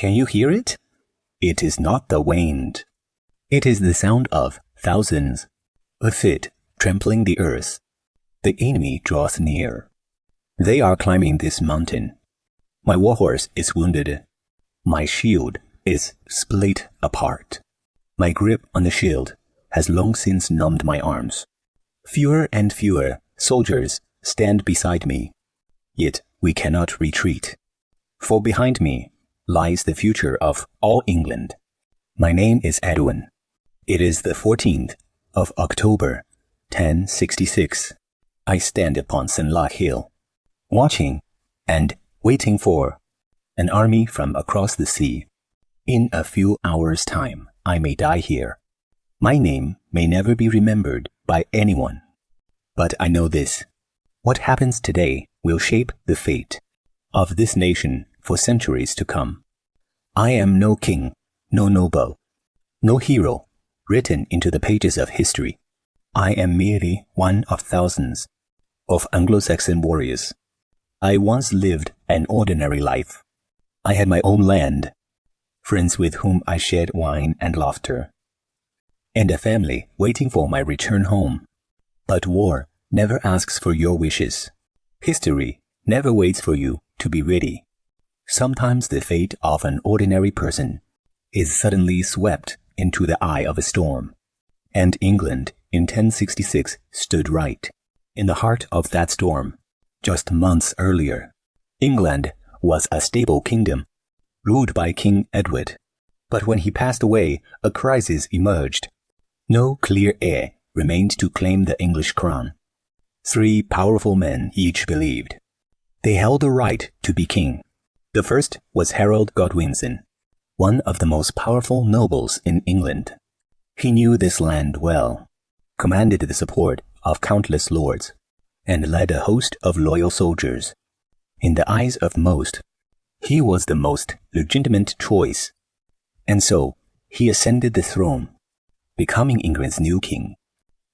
Can you hear it? It is not the wind. It is the sound of thousands, a feet trampling the earth. The enemy draws near. They are climbing this mountain. My warhorse is wounded. My shield is split apart. My grip on the shield has long since numbed my arms. Fewer and fewer soldiers stand beside me. Yet we cannot retreat. For behind me lies the future of all England. My name is Edwin. It is the 14th of October, 1066. I stand upon Senlac Hill, watching and waiting for an army from across the sea. In a few hours' time, I may die here. My name may never be remembered by anyone. But I know this. What happens today will shape the fate of this nation for centuries to come. I am no king, no noble, no hero written into the pages of history. I am merely one of thousands of Anglo-Saxon warriors. I once lived an ordinary life. I had my own land, friends with whom I shared wine and laughter, and a family waiting for my return home. But war never asks for your wishes. History never waits for you to be ready. Sometimes the fate of an ordinary person is suddenly swept into the eye of a storm. And England in 1066 stood right in the heart of that storm. Just months earlier, England was a stable kingdom, ruled by King Edwin. But when he passed away, a crisis emerged. No clear heir remained to claim the English crown. 3 powerful men each believed they held the right to be king. The first was Harold Godwinson, one of the most powerful nobles in England. He knew this land well, commanded the support of countless lords, and led a host of loyal soldiers. In the eyes of most, he was the most legitimate choice, and so he ascended the throne, becoming England's new king.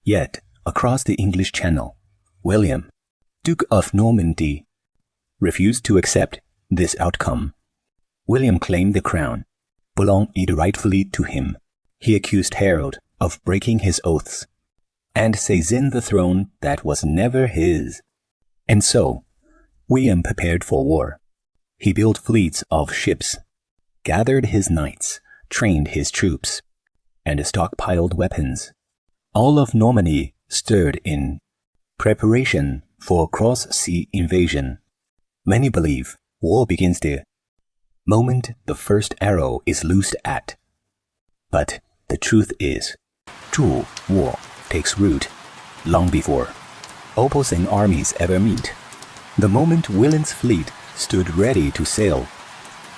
Yet, across the English Channel, William, Duke of Normandy, refused to accept this outcome. William claimed the crown, belonged it rightfully to him. He accused Harold of breaking his oaths and seizing the throne that was never his. And so, William prepared for war. He built fleets of ships, gathered his knights, trained his troops, and stockpiled weapons. All of Normandy stirred in preparation for cross-sea invasion. Many believe war begins the moment the first arrow is loosed at. But the truth is, true war takes root long before opposing armies ever meet. The moment William's fleet stood ready to sail,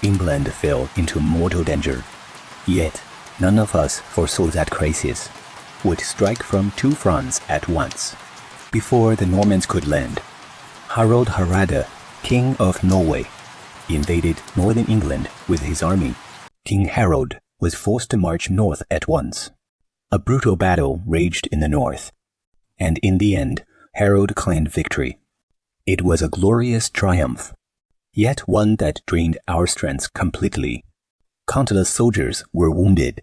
England fell into mortal danger. Yet, none of us foresaw that crisis would strike from 2 fronts at once. Before the Normans could land, Harald Hardrada, King of Norway, invaded northern England with his army. King Harold was forced to march north at once. A brutal battle raged in the north, and in the end, Harold claimed victory. It was a glorious triumph, yet one that drained our strength completely. Countless soldiers were wounded,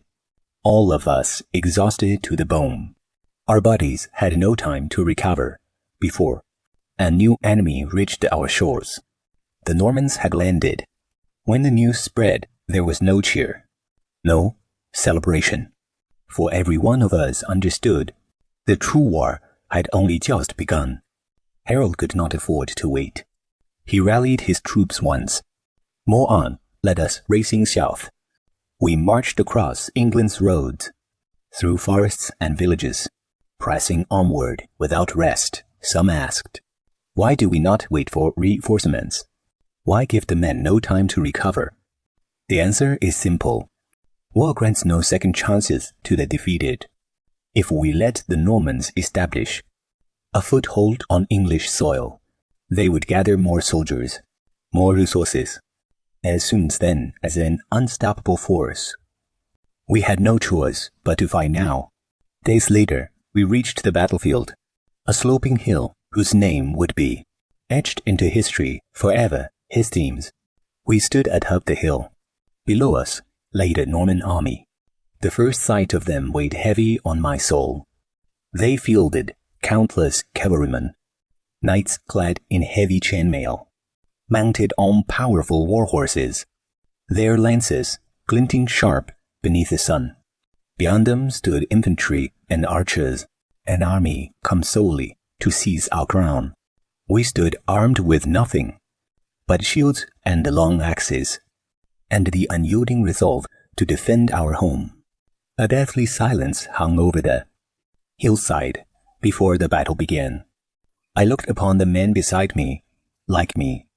all of us exhausted to the bone. Our bodies had no time to recover before a new enemy reached our shores. The Normans had landed. When the news spread, there was no cheer, no celebration, for every one of us understood the true war had only just begun. Harold could not afford to wait. He rallied his troops once. More on, led us racing south. We marched across England's roads, through forests and villages, pressing onward without rest. Some asked, why do we not wait for reinforcements? Why give the men no time to recover? The answer is simple. War grants no second chances to the defeated. If we let the Normans establish a foothold on English soil, they would gather more soldiers, more resources, as soon then as an unstoppable force. We had no choice but to fight now. Days later, we reached the battlefield, a sloping hill whose name would be etched into history forever, Hastings. We stood atop the hill, Below us lay the Norman army. The first sight of them weighed heavy on my soul. They fielded countless cavalrymen, knights clad in heavy chainmail, mounted on powerful war horses, their lances glinting sharp beneath the sun. Beyond them stood infantry and archers, an army come solely to seize our crown. We stood armed with nothing but shields and long axes, and the unyielding resolve to defend our home. A deathly silence hung over the hillside before the battle began. I looked upon the men beside me, like me.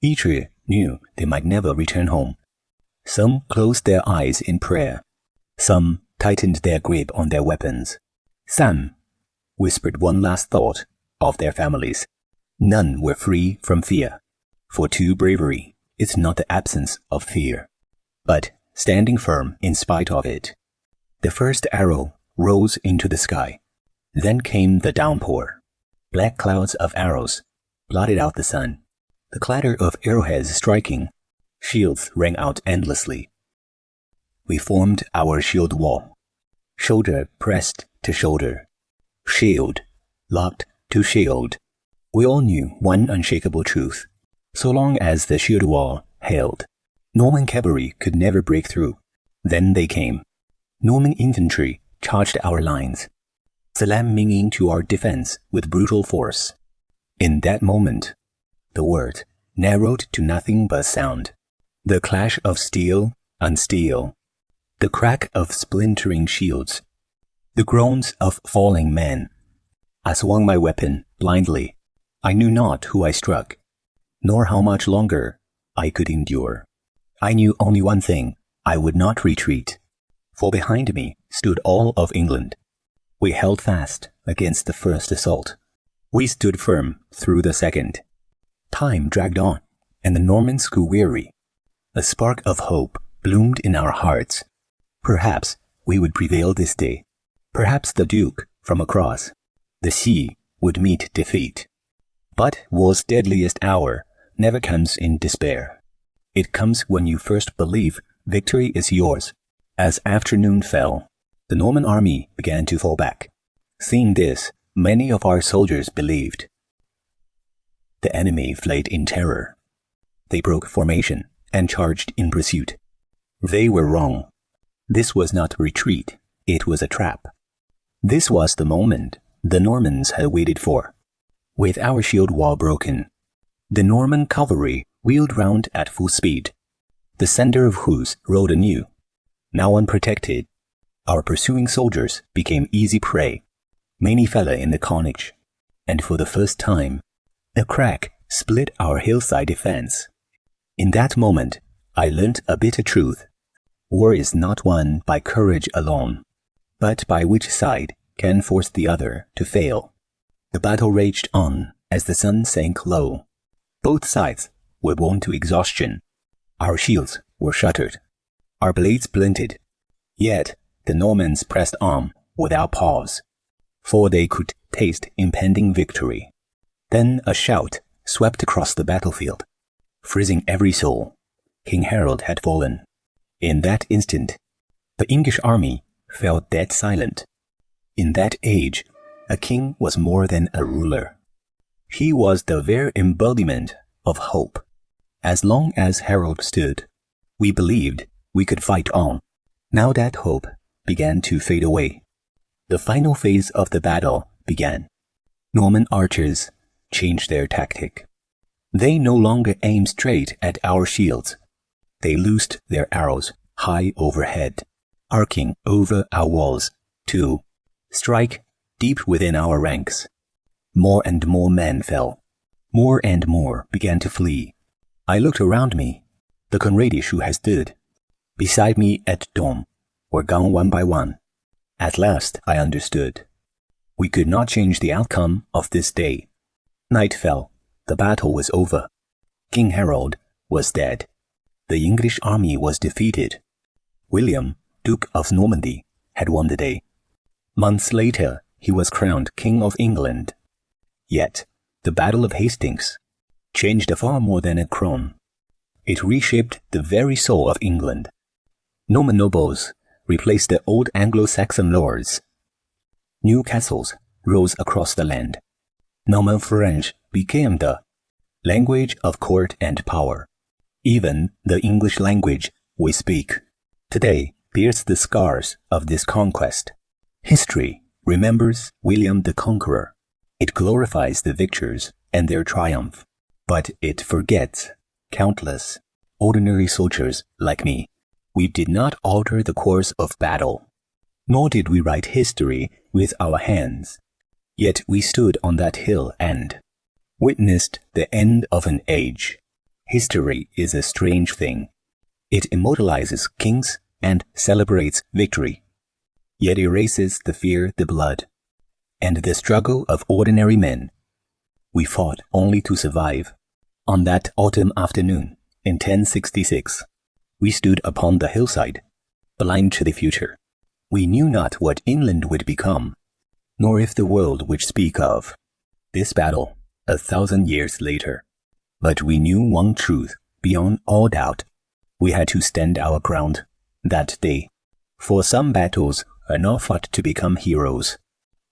Each knew they might never return home. Some closed their eyes in prayer. Some tightened their grip on their weapons. Some whispered one last thought of their families. None were free from fear, for true bravery is not the absence of fear, but standing firm in spite of it. The first arrow rose into the sky. Then came the downpour. Black clouds of arrows blotted out the sun. The clatter of arrowheads striking. Shields rang out endlessly. We formed our shield wall. Shoulder pressed to shoulder. Shield locked to shield. We all knew one unshakable truth. So long as the shield wall held, Norman cavalry could never break through. Then they came. Norman infantry charged our lines, slamming into our defense with brutal force. In that moment, the word narrowed to nothing but sound. The clash of steel on steel, the crack of splintering shields, the groans of falling men. I swung my weapon blindly. I knew not who I struck, nor how much longer I could endure. I knew only one thing: I would not retreat, for behind me stood all of England. We held fast against the first assault. We stood firm through the second. Time dragged on, and the Normans grew weary. A spark of hope bloomed in our hearts. Perhaps we would prevail this day. Perhaps the Duke, from across the sea, would meet defeat. But war's deadliest hour never comes in despair. It comes when you first believe victory is yours. As afternoon fell, the Norman army began to fall back. Seeing this, many of our soldiers believed. The enemy fled in terror. They broke formation and charged in pursuit. They were wrong. This was not retreat, it was a trap. This was the moment the Normans had waited for. With our shield wall broken, the Norman cavalry wheeled round at full speed, the center of whose rode anew. Now unprotected, our pursuing soldiers became easy prey. Many fell in the carnage, and for the first time, a crack split our hillside defense. In that moment, I learnt a bitter truth. War is not won by courage alone, but by which side can force the other to fail. The battle raged on as the sun sank low. Both sides were worn to exhaustion. Our shields were shattered. Our blades splintered. Yet the Normans pressed on without pause, for they could taste impending victory. Then a shout swept across the battlefield, freezing every soul. King Harold had fallen. In that instant, the English army fell dead silent. In that age, a king was more than a ruler. He was the very embodiment of hope. As long as Harold stood, we believed we could fight on. Now that hope began to fade away. The final phase of the battle began. Norman archers changed their tactic. They no longer aimed straight at our shields. They loosed their arrows high overhead, arcing over our walls to strike deep within our ranks. More and more men fell. More and more began to flee. I looked around me. The comrades who had stood beside me at dawn were gone one by one. At last I understood. We could not change the outcome of this day. Night fell. The battle was over. King Harold was dead. The English army was defeated. William, Duke of Normandy, had won the day. Months later, he was crowned King of England. Yet, the Battle of Hastings changed far more than a crown. It reshaped the very soul of England. Norman nobles replaced the old Anglo-Saxon lords. New castles rose across the land. Norman French became the language of court and power. Even the English language we speak today bears the scars of this conquest. History remembers William the Conqueror. It glorifies the victors and their triumph, but it forgets countless ordinary soldiers like me. We did not alter the course of battle, nor did we write history with our hands. Yet we stood on that hill and witnessed the end of an age. History is a strange thing. It immortalizes kings and celebrates victory, yet erases the fear, the blood, and the struggle of ordinary men. We fought only to survive. On that autumn afternoon in 1066, we stood upon the hillside, blind to the future. We knew not what England would become, nor if the world would speak of this battle 1,000 years later. But we knew one truth beyond all doubt. We had to stand our ground that day. For some battles are not fought to become heroes.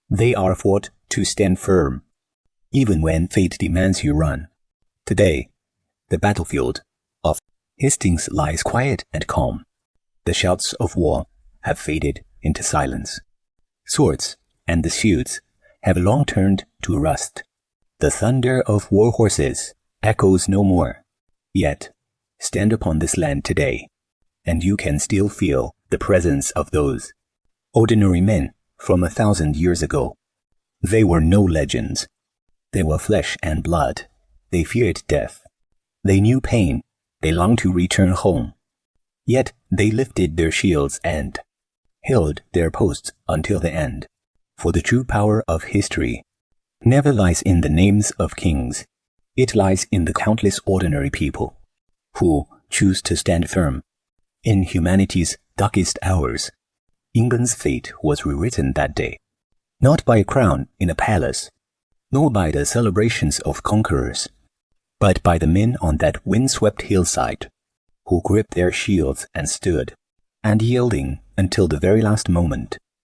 They are fought to stand firm, even when fate demands you run. Today, the battlefield of Hastings lies quiet and calm. The shouts of war have faded into silence. Swords and the shields have long turned to rust. The thunder of war horses echoes no more. Yet, stand upon this land today, and you can still feel the presence of those ordinary men from 1,000 years ago. They were no legends. They were flesh and blood. They feared death. They knew pain. They longed to return home. Yet they lifted their shields and held their posts until the end. For the true power of history never lies in the names of kings. It lies in the countless ordinary people who choose to stand firm. In humanity's darkest hours, England's fate was rewritten that day, not by a crown in a palace, nor by the celebrations of conquerors, but by the men on that windswept hillside who gripped their shields and stood, and yielding until the very last moment,